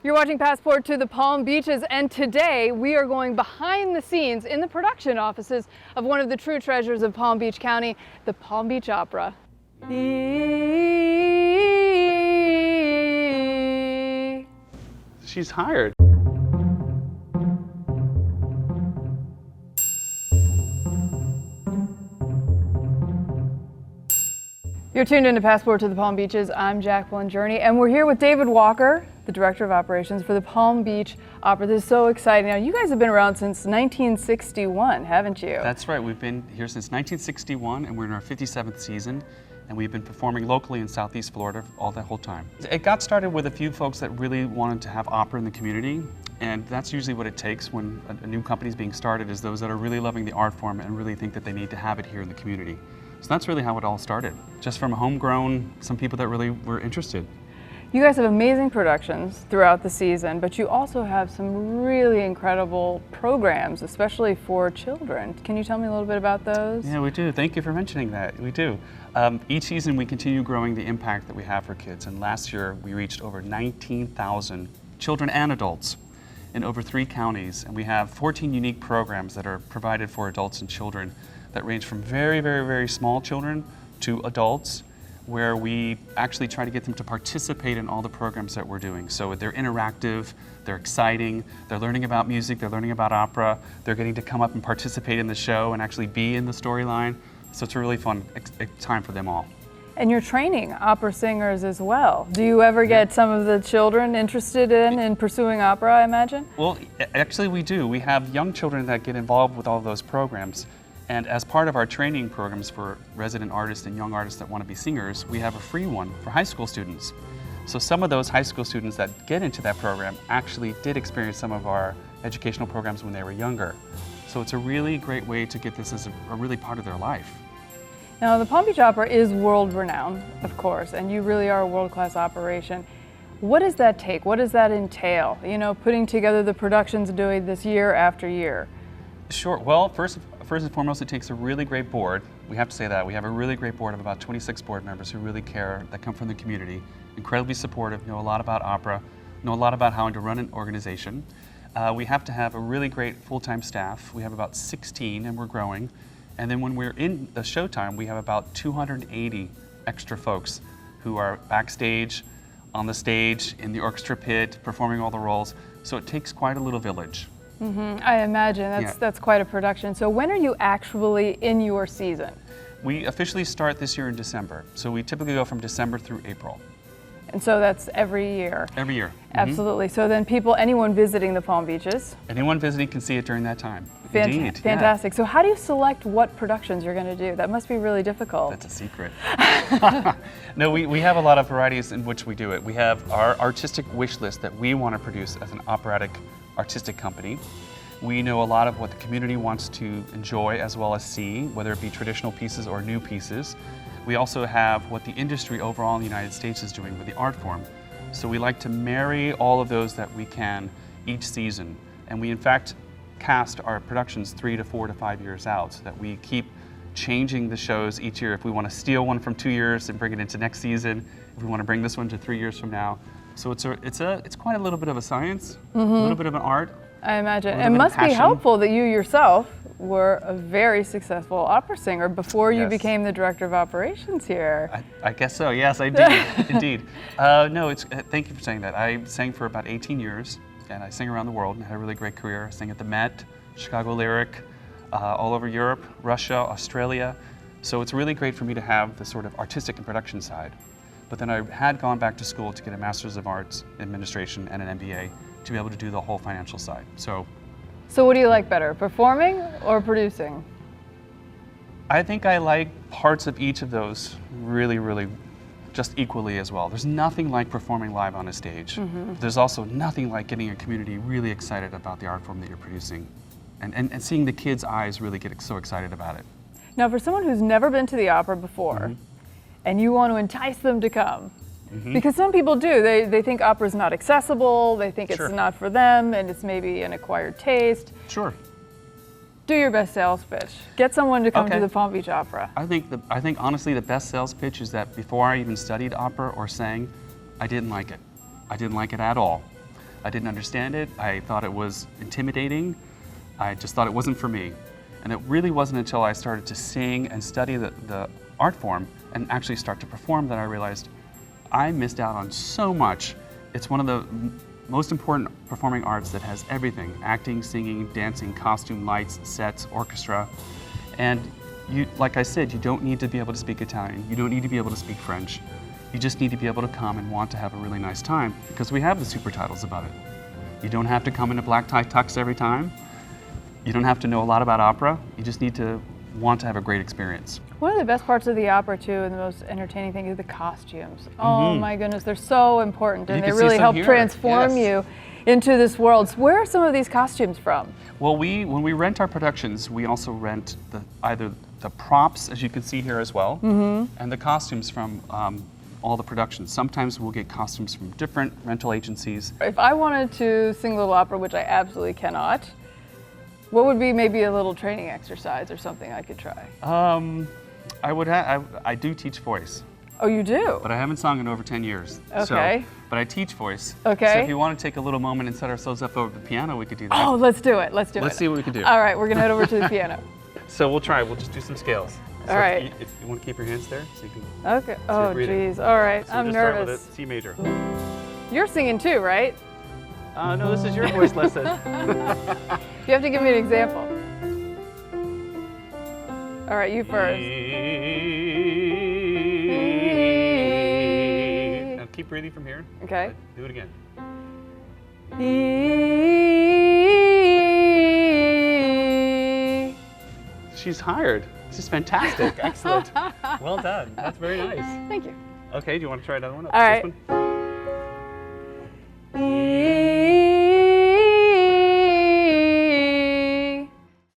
You're watching Passport to the Palm Beaches, and today we are going behind the scenes in the production offices of one of the true treasures of Palm Beach County, the Palm Beach Opera. She's hired. You're tuned into Passport to the Palm Beaches. I'm Jacqueline Journey, and we're here with David Walker, the Director of Operations for the Palm Beach Opera. This is so exciting. Now, you guys have been around since 1961, haven't you? That's right. We've been here since 1961, and we're in our 57th season, and we've been performing locally in Southeast Florida all that whole time. It got started with a few folks that really wanted to have opera in the community, and that's usually what it takes when a new company is being started, is those that are really loving the art form and really think that they need to have it here in the community. So that's really how it all started, just from homegrown, some people that really were interested. You guys have amazing productions throughout the season, but you also have some really incredible programs, especially for children. Can you tell me a little bit about those? Yeah, we do. Thank you for mentioning that. We do. Each season we continue growing the impact that we have for kids, and last year we reached over 19,000 children and adults in over 3 counties, and we have 14 unique programs that are provided for adults and children that range from very, very, very small children to adults, where we actually try to get them to participate in all the programs that we're doing. So they're interactive, they're exciting, they're learning about music, they're learning about opera, they're getting to come up and participate in the show and actually be in the storyline. So it's a really fun time for them all. And you're training opera singers as well. Do you ever get some of the children interested in pursuing opera, I imagine? Well, actually we do. We have young children that get involved with all those programs. And as part of our training programs for resident artists and young artists that want to be singers, we have a free one for high school students. So some of those high school students that get into that program actually did experience some of our educational programs when they were younger. So it's a really great way to get this as a really part of their life. Now, the Palm Beach Opera is world-renowned, of course, and you really are a world-class operation. What does that take? What does that entail? You know, putting together the productions, doing this year after year? Sure. Well, first and foremost, it takes a really great board. We have to say that. We have a really great board of about 26 board members who really care, that come from the community, incredibly supportive, know a lot about opera, know a lot about how to run an organization. We have to have a really great full-time staff. We have about 16, and we're growing. And then when we're in the showtime, we have about 280 extra folks who are backstage, on the stage, in the orchestra pit, performing all the roles. So it takes quite a little village. I imagine that's quite a production. So when are you actually in your season? We officially start this year in December. So we typically go from December through April. And so that's every year? Every year. Absolutely. So then anyone visiting the Palm Beaches? Anyone visiting can see it during that time. Indeed. Fantastic. Yeah. So how do you select what productions you're going to do? That must be really difficult. That's a secret. No, we have a lot of varieties in which we do it. We have our artistic wish list that we want to produce as an operatic artistic company. We know a lot of what the community wants to enjoy as well as see, whether it be traditional pieces or new pieces. We also have what the industry overall in the United States is doing with the art form. So we like to marry all of those that we can each season. And we in fact cast our productions 3 to 4 to 5 years out, so that we keep changing the shows each year. If we want to steal one from 2 years and bring it into next season, if we want to bring this one to 3 years from now. So it's quite a little bit of a science, a little bit of an art. I imagine. It must be helpful that you yourself were a very successful opera singer before you became the Director of Operations here. I guess so, yes, I did, indeed. No, thank you for saying that. I sang for about 18 years, and I sang around the world and had a really great career. I sang at the Met, Chicago Lyric, all over Europe, Russia, Australia. So it's really great for me to have the sort of artistic and production side. But then I had gone back to school to get a Master's of Arts Administration and an MBA to be able to do the whole financial side. So what do you like better, performing or producing? I think I like parts of each of those really, really just equally as well. There's nothing like performing live on a stage. There's also nothing like getting a community really excited about the art form that you're producing and seeing the kids' eyes really get so excited about it. Now, for someone who's never been to the opera before, and you want to entice them to come, because some people do, they think opera's not accessible, they think it's not for them, and it's maybe an acquired taste. Sure. Do your best sales pitch. Get someone to come to the Palm Beach Opera. I think honestly the best sales pitch is that before I even studied opera or sang, I didn't like it. I didn't like it at all. I didn't understand it. I thought it was intimidating. I just thought it wasn't for me. And it really wasn't until I started to sing and study the art form and actually start to perform that I realized I missed out on so much. It's one of the most important performing arts that has everything: acting, singing, dancing, costume, lights, sets, orchestra. And you, like I said, you don't need to be able to speak Italian. You don't need to be able to speak French. You just need to be able to come and want to have a really nice time, because we have the super titles about it. You don't have to come in a black tie tux every time. You don't have to know a lot about opera. You just need to want to have a great experience. One of the best parts of the opera, too, and the most entertaining thing is the costumes. Oh my goodness, they're so important, and You they can see really some help here. transform Yes. you into this world. So where are some of these costumes from? Well, when we rent our productions, we also rent either the props, as you can see here as well, and the costumes from all the productions. Sometimes we'll get costumes from different rental agencies. If I wanted to sing a little opera, which I absolutely cannot, what would be maybe a little training exercise or something I could try? I do teach voice, Oh, you do? but I haven't sung in over 10 years. Okay. But I teach voice. Okay. So if you want to take a little moment and set ourselves up over the piano, we could do that. Oh, let's do it. Let's do it. Let's see what we can do. All right, we're going to head over to the piano. So we'll try. We'll just do some scales. So All right. If you want to keep your hands there, so you can. Okay. Oh, breathing. geez. All right. So I'm we'll just start nervous. with a C major. You're singing too, right? No, this is your voice lesson. You have to give me an example. All right, you first. Now keep breathing from here. Okay. Do it again. She's hired. This is fantastic. Excellent. Well done. That's very nice. Thank you. Okay, do you want to try another one? All right. This one?